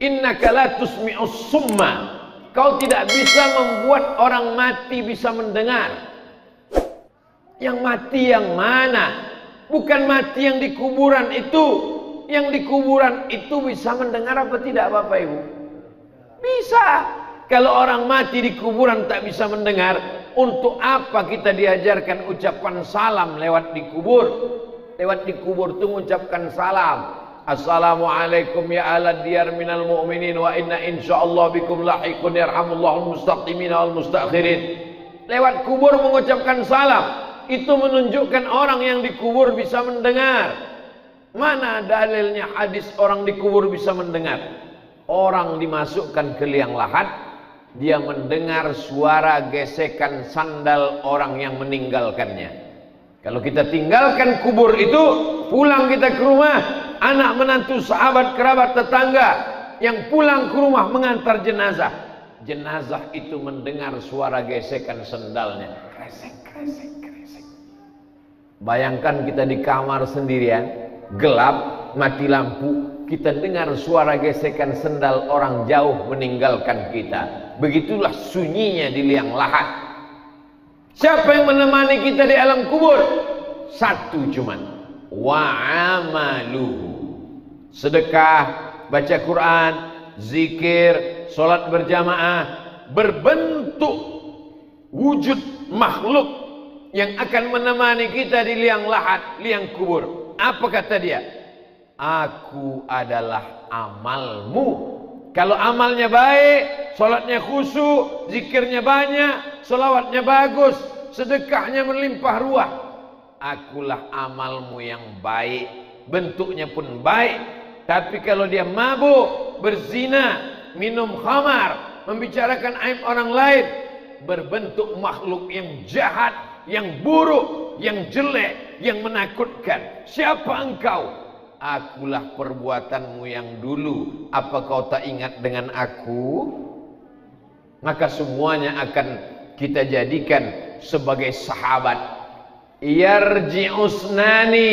Innaka la tusmi'us summa. Kau tidak bisa membuat orang mati bisa mendengar. Yang mati yang mana? Bukan mati yang di kuburan itu. Yang di kuburan itu bisa mendengar apa tidak Bapak Ibu? Bisa. Kalau orang mati di kuburan tak bisa mendengar, untuk apa kita diajarkan ucapan salam lewat di kubur? Lewat di kubur itu mengucapkan salam. Assalamualaikum ya ala diyar minal mu'minin wa inna insyaallah bikum lahiqun yarhamullahul mustaqimin wal mustakhirin. Lewat kubur mengucapkan salam. Itu menunjukkan orang yang dikubur bisa mendengar. Mana dalilnya hadis orang dikubur bisa mendengar? Orang dimasukkan ke liang lahat, dia mendengar suara gesekan sandal orang yang meninggalkannya. Kalau kita tinggalkan kubur itu, pulang kita ke rumah, anak menantu sahabat kerabat tetangga yang pulang ke rumah mengantar jenazah, jenazah itu mendengar suara gesekan sandalnya, kresek kresek kresek. Bayangkan kita di kamar sendirian, gelap, mati lampu, kita dengar suara gesekan sendal orang jauh meninggalkan kita. Begitulah sunyinya di liang lahat. Siapa yang menemani kita di alam kubur? Satu cuman, wa amaluhu. Sedekah, baca Quran, zikir, sholat berjamaah, berbentuk wujud makhluk yang akan menemani kita di liang lahat, liang kubur. Apa kata dia? Aku adalah amalmu. Kalau amalnya baik, sholatnya khusyuk, zikirnya banyak, sholawatnya bagus, sedekahnya melimpah ruah, akulah amalmu yang baik, bentuknya pun baik. Tapi kalau dia mabuk, berzina, minum khamar, membicarakan aib orang lain, berbentuk makhluk yang jahat, yang buruk, yang jelek, yang menakutkan. Siapa engkau? Akulah perbuatanmu yang dulu. Apa kau tak ingat dengan aku? Maka semuanya akan kita jadikan sebagai sahabat. Yarji'usnani,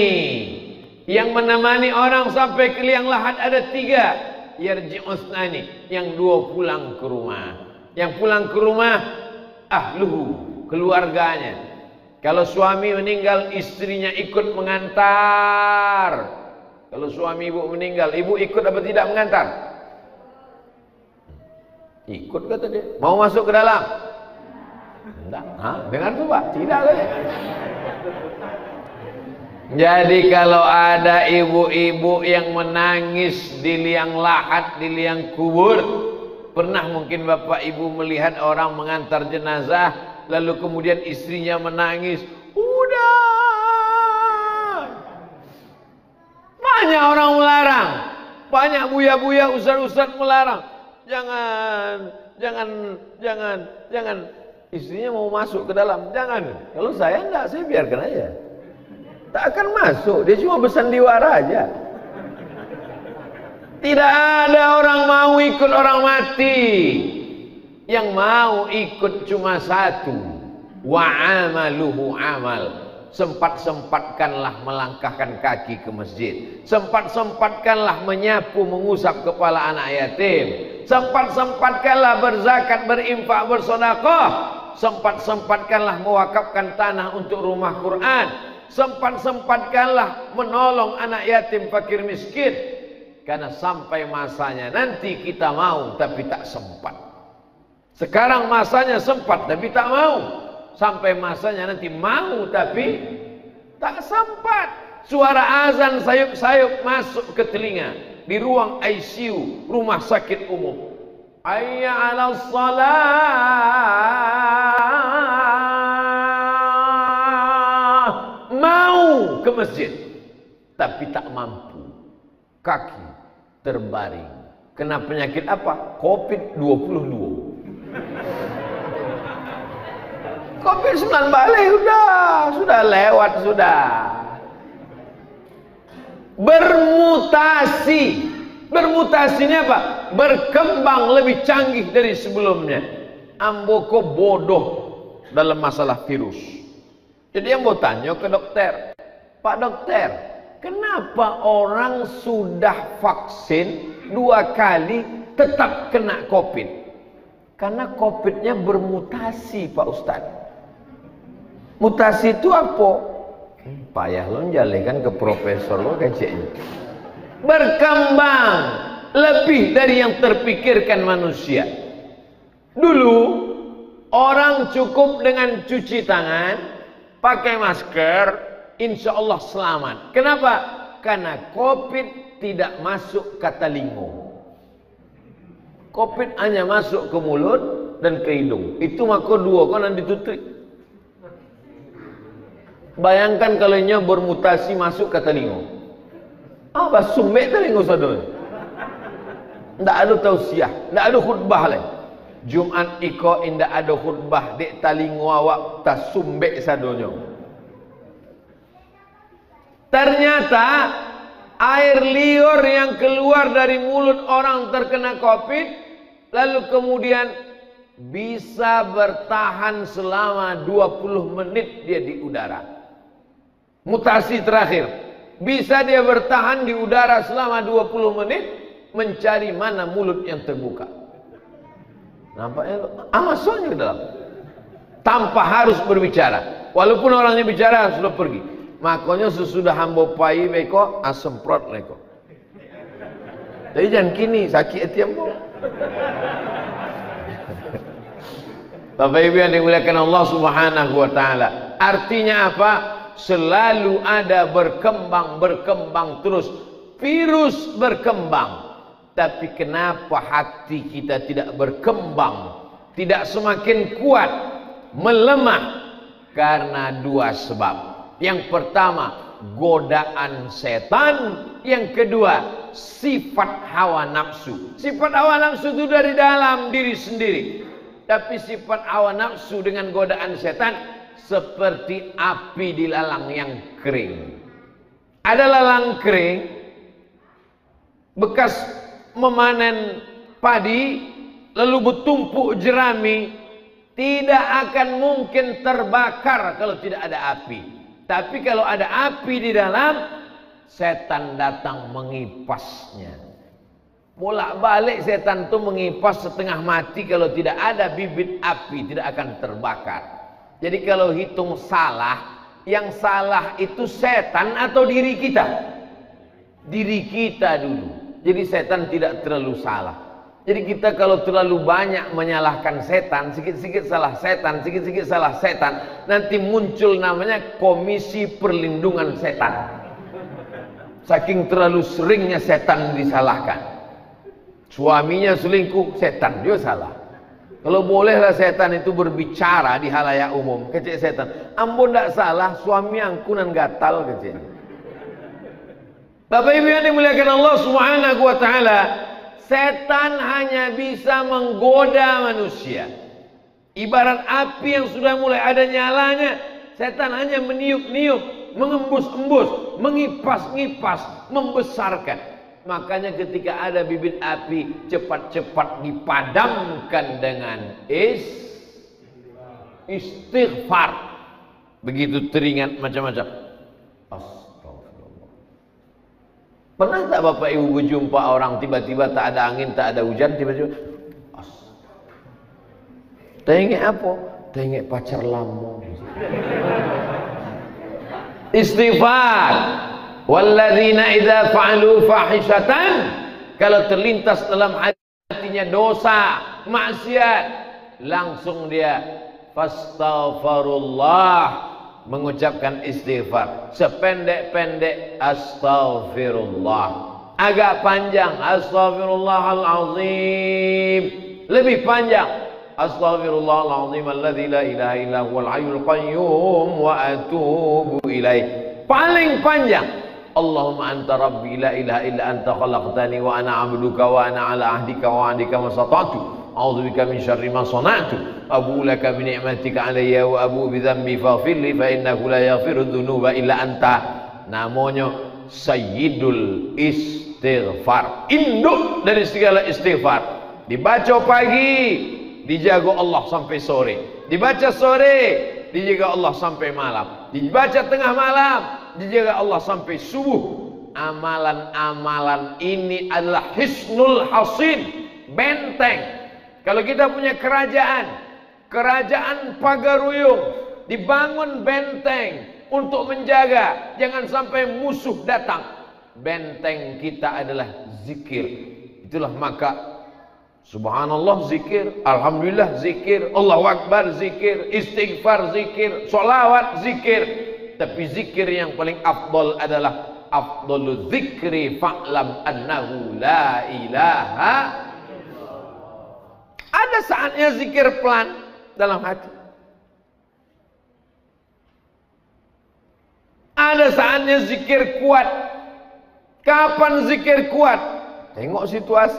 yang menemani orang sampai ke liang lahat ada 3. Yarji'usnani, yang 2 pulang ke rumah. Yang pulang ke rumah ahluhu, keluarganya. Kalau suami meninggal, istrinya ikut mengantar. Kalau suami ibu meninggal, ibu ikut apa tidak mengantar? Ikut kata dia. Mau masuk ke dalam? Tidak. Dengar tuh Pak? Tidak kata. Jadi kalau ada ibu-ibu yang menangis di liang lahat, di liang kubur, pernah mungkin Bapak Ibu melihat orang mengantar jenazah, lalu kemudian istrinya menangis, udah. Banyak orang melarang, banyak buya-buya, ustaz-ustaz melarang. Jangan. Istrinya mau masuk ke dalam, jangan. Kalau saya enggak, saya biarkan aja. Tak akan masuk, dia cuma bersandiwara aja. Tidak ada orang mau ikut orang mati. Yang mau ikut cuma satu. Wa amaluhu amal. Sempat-sempatkanlah melangkahkan kaki ke masjid. Sempat-sempatkanlah menyapu, mengusap kepala anak yatim. Sempat-sempatkanlah berzakat, berinfak, bersedekah. Sempat-sempatkanlah mewakafkan tanah untuk rumah Quran. Sempat-sempatkanlah menolong anak yatim, fakir, miskin. Karena sampai masanya nanti kita mau tapi tak sempat. Sekarang masanya sempat tapi tak mau. Sampai masanya nanti mau tapi tak sempat. Suara azan sayup-sayup masuk ke telinga di ruang ICU rumah sakit umum. Hayya 'alas shalah. Mau ke masjid tapi tak mampu. Kaki terbaring. Kena penyakit apa? COVID-22. COVID-19 balik, sudah lewat, sudah. Bermutasi. Bermutasinya apa? Berkembang lebih canggih dari sebelumnya. Amboko bodoh dalam masalah virus. Jadi yang mau tanya ke dokter, Pak Dokter, kenapa orang sudah vaksin 2 kali tetap kena COVID? Karena COVID-nya bermutasi, Pak Ustadz. Mutasi itu apa? Payah lo kan ke profesor lo keceknya. Berkembang lebih dari yang terpikirkan manusia. Dulu orang cukup dengan cuci tangan, pakai masker, insya Allah selamat. Kenapa? Karena COVID tidak masuk ke telinga. COVID hanya masuk ke mulut dan ke hidung. Itu maka dua kan ditutup. Bayangkan kalau nya bermutasi masuk ke telinga. Apa sumbek telinga saudara? Tidak ada tausiah, tidak ada khutbah lagi. Jumat iko indah ada khutbah dek telinga awak tak sumbek sadonya. Ternyata air liur yang keluar dari mulut orang terkena COVID, lalu kemudian bisa bertahan selama 20 menit dia di udara. Mutasi terakhir, bisa dia bertahan di udara selama 20 menit mencari mana mulut yang terbuka. Nampaknya masuknya ke dalam tanpa harus berbicara. Walaupun orangnya bicara sudah pergi. Makanya sesudah hamba pai beko asemprot leko. Jadi jangan kini sakit hati ambo. Bapak Ibu yang dimuliakan Allah Subhanahu wa taala. Artinya apa? Selalu ada berkembang terus. Virus berkembang. Tapi kenapa hati kita tidak berkembang? Tidak semakin kuat, melemah? Karena dua sebab. Yang pertama, godaan setan. Yang kedua, sifat hawa nafsu. Sifat hawa nafsu itu dari dalam diri sendiri. Tapi sifat hawa nafsu dengan godaan setan seperti api di lalang yang kering. Ada lalang kering bekas memanen padi lalu bertumpuk jerami, tidak akan mungkin terbakar kalau tidak ada api. Tapi kalau ada api di dalam, setan datang mengipasnya. Bolak-balik setan itu mengipas setengah mati. Kalau tidak ada bibit api tidak akan terbakar. Jadi kalau hitung salah, yang salah itu setan atau diri kita? Diri kita dulu. Jadi setan tidak terlalu salah. Jadi kita kalau terlalu banyak menyalahkan setan, sikit-sikit salah setan, sikit-sikit salah setan, nanti muncul namanya Komisi Perlindungan Setan. Saking terlalu seringnya setan disalahkan. Suaminya selingkuh, setan dia salah. Kalau bolehlah setan itu berbicara di halayak umum, kecil setan, ampun tidak salah, suami angkunan gatal kecil. Bapak Ibu yang dimuliakan Allah Subhanahu wa taala, setan hanya bisa menggoda manusia. Ibarat api yang sudah mulai ada nyalanya, setan hanya meniup-niup, mengembus-embus, mengipas-ngipas, membesarkan. Makanya ketika ada bibit api, cepat-cepat dipadamkan dengan istighfar. Begitu teringat macam-macam. Astagfirullah. Pernah tak Bapak Ibu berjumpa orang tiba-tiba tak ada angin, tak ada hujan, tiba-tiba tengok apa? Tengok pacar lama. Istighfar. Walladzina idza fa'alu fahishatan, kalau terlintas dalam hatinya dosa, maksiat, langsung dia fastaghfirullah, mengucapkan istighfar. Sependek-pendek astaghfirullah, agak panjang astaghfirullahalazim, lebih panjang astaghfirullahalazim alladzi la ilaha illa huwal hayyul qayyum wa atubu ilaih. Paling panjang Allahumma anta rabbi la ilaha illa anta khalaqtani wa ana abduka wa ana ala ahdika wa ahdika masata'tu a'udzubika min syarri ma sana'tu abu laka bi ni'matika alayya wa abu bi dhanbi faghfir li fa innahu la yaghfiru dzunuba illa anta. Namanya sayyidul istighfar, induk dari segala istighfar. Dibaca pagi, dijaga Allah sampai sore. Dibaca sore, dijaga Allah sampai malam. Dibaca tengah malam, dijaga Allah sampai subuh. Amalan-amalan ini adalah hisnul hasin, benteng. Kalau kita punya kerajaan Pagaruyung, dibangun benteng untuk menjaga jangan sampai musuh datang. Benteng kita adalah zikir. Itulah maka subhanallah zikir, alhamdulillah zikir, Allahu akbar zikir, istighfar zikir, sholawat zikir. Tapi zikir yang paling afdal adalah afdalu zikri fa'lam annahu la ilaha. Ada saatnya zikir pelan dalam hati, ada saatnya zikir kuat. Kapan zikir kuat? Tengok situasi.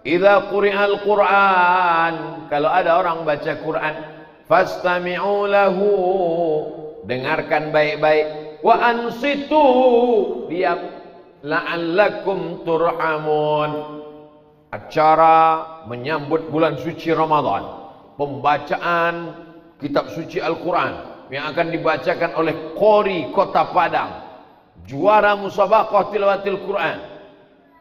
Idza quri'al Qur'an, kalau ada orang baca Quran, fastami'u lahu, dengarkan baik-baik, wa ansitu, diam, la'allakum turhamun. Acara menyambut bulan suci Ramadan, pembacaan kitab suci Al-Quran yang akan dibacakan oleh Qori Kota Padang, juara musabaqah tilawatil Quran.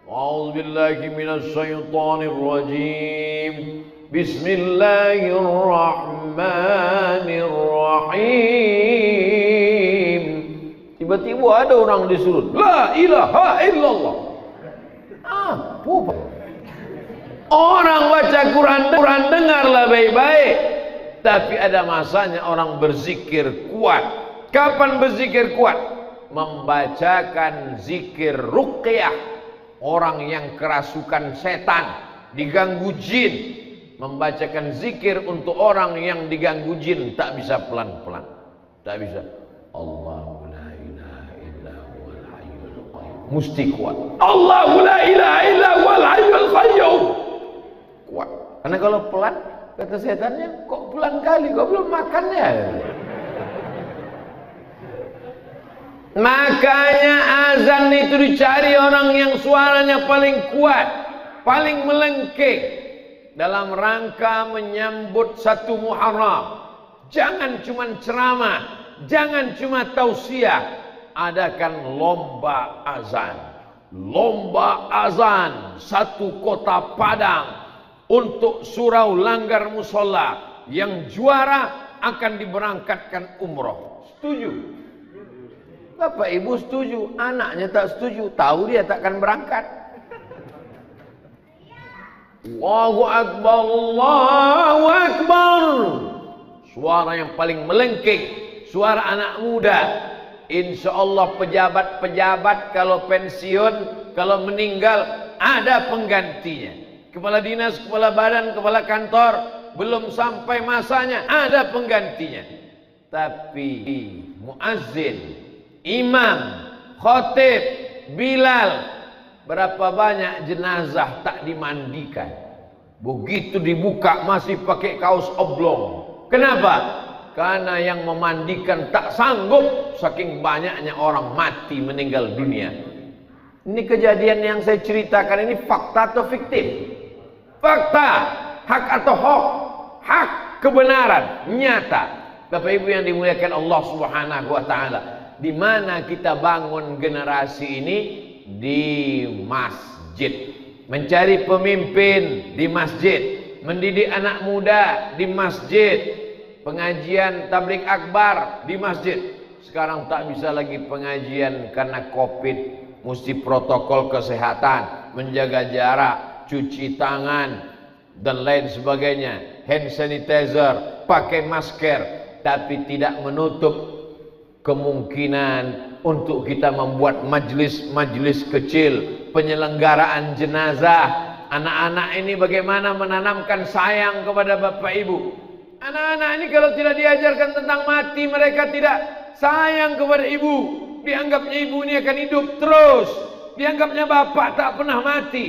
A'udzubillahi minasyaitonir rajim. Bismillahirrahmanirrahim. Tiba-tiba ada orang disuruh la ilaha illallah. Apa? Orang baca Quran dengarlah baik-baik. Tapi ada masanya orang berzikir kuat. Kapan berzikir kuat? Membacakan zikir ruqyah. Orang yang kerasukan setan, diganggu jin, membacakan zikir untuk orang yang diganggu jin. Tak bisa pelan-pelan, tak bisa. Allahu la ilaha illa huwal hayyul qayyum. Mesti kuat. Allahu la ilaha illa huwal hayyul qayyum. Kuat. Karena kalau pelan, kata setannya, kok pelan kali, kok belum makannya. Makanya azan itu dicari orang yang suaranya paling kuat, paling melengking, dalam rangka menyambut 1 Muharram. Jangan cuma ceramah, jangan cuma tausiah, adakan lomba azan. Lomba azan 1 Kota Padang untuk surau Langgar Musola. Yang juara akan diberangkatkan umroh. Setuju? Bapak ibu setuju, anaknya tak setuju, tahu dia takkan berangkat. Allahu Akbar, Allahu Akbar. Suara yang paling melengking, suara anak muda. Insya Allah pejabat-pejabat kalau pensiun, kalau meninggal ada penggantinya. Kepala dinas, kepala badan, kepala kantor, belum sampai masanya ada penggantinya. Tapi muazzin, imam, khotib, Bilal, berapa banyak jenazah tak dimandikan. Begitu dibuka masih pakai kaos oblong. Kenapa? Karena yang memandikan tak sanggup, saking banyaknya orang mati meninggal dunia. Ini kejadian yang saya ceritakan ini fakta atau fiktif? Fakta. Hak atau hoax? Hak, kebenaran, nyata. Bapak ibu yang dimuliakan Allah Subhanahu wa taala, di mana kita bangun generasi ini? Di masjid. Mencari pemimpin di masjid, mendidik anak muda di masjid, pengajian tabligh akbar di masjid. Sekarang tak bisa lagi pengajian karena Covid, mesti protokol kesehatan, menjaga jarak, cuci tangan dan lain sebagainya, hand sanitizer, pakai masker, tapi tidak menutup kemungkinan untuk kita membuat majlis-majlis kecil, penyelenggaraan jenazah. Anak-anak ini bagaimana menanamkan sayang kepada bapak ibu. Anak-anak ini kalau tidak diajarkan tentang mati, mereka tidak sayang kepada ibu. Dianggapnya ibu ini akan hidup terus, dianggapnya bapak tak pernah mati.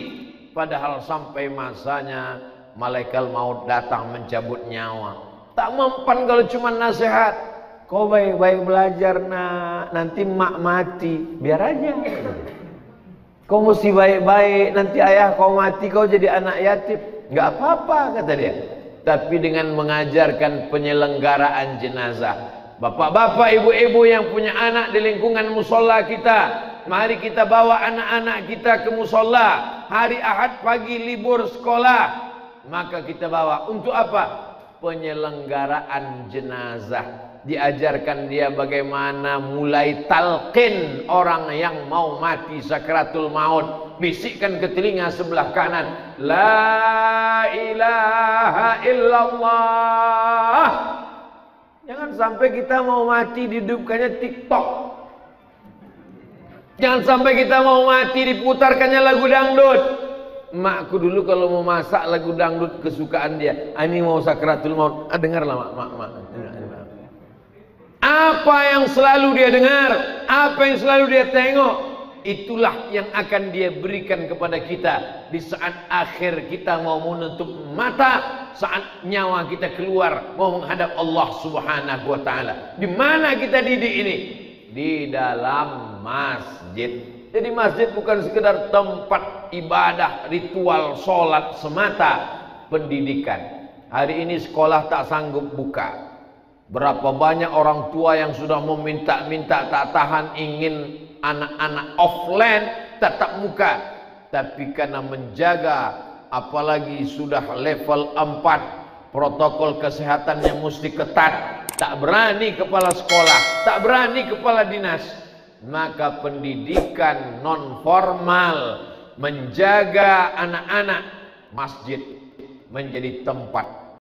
Padahal sampai masanya malaikat maut datang mencabut nyawa. Tak mempan kalau cuma nasihat. Kau baik-baik belajar nak, nanti mak mati, biar aja. Kau mesti baik-baik, nanti ayah kau mati, kau jadi anak yatim. Enggak apa-apa kata dia. Tapi dengan mengajarkan penyelenggaraan jenazah. Bapak-bapak, ibu-ibu yang punya anak di lingkungan musola kita, Mari kita bawa anak-anak kita ke musola. Hari Ahad pagi libur sekolah, maka kita bawa untuk apa? Penyelenggaraan jenazah. Diajarkan dia bagaimana mulai talqin orang yang mau mati sakratul maut. Bisikkan ke telinga sebelah kanan, la ilaha illallah. Jangan sampai kita mau mati dihidupkannya TikTok. Jangan sampai kita mau mati diputarkannya lagu dangdut. Makku dulu kalau mau masak lagu dangdut kesukaan dia, ini mau sakratul maut, dengarlah mak. Apa yang selalu dia dengar, apa yang selalu dia tengok, itulah yang akan dia berikan kepada kita di saat akhir kita mau menutup mata, saat nyawa kita keluar mau menghadap Allah Subhanahu wa taala. Di mana kita didik ini? Di dalam masjid. Jadi masjid bukan sekedar tempat ibadah, ritual, sholat semata, pendidikan. Hari ini sekolah tak sanggup buka. Berapa banyak orang tua yang sudah meminta-minta, tak tahan, ingin anak-anak offline tetap muka. Tapi karena menjaga, apalagi sudah level 4, protokol kesehatannya mesti ketat, tak berani kepala sekolah, tak berani kepala dinas, maka pendidikan non formal menjaga anak-anak, masjid menjadi tempat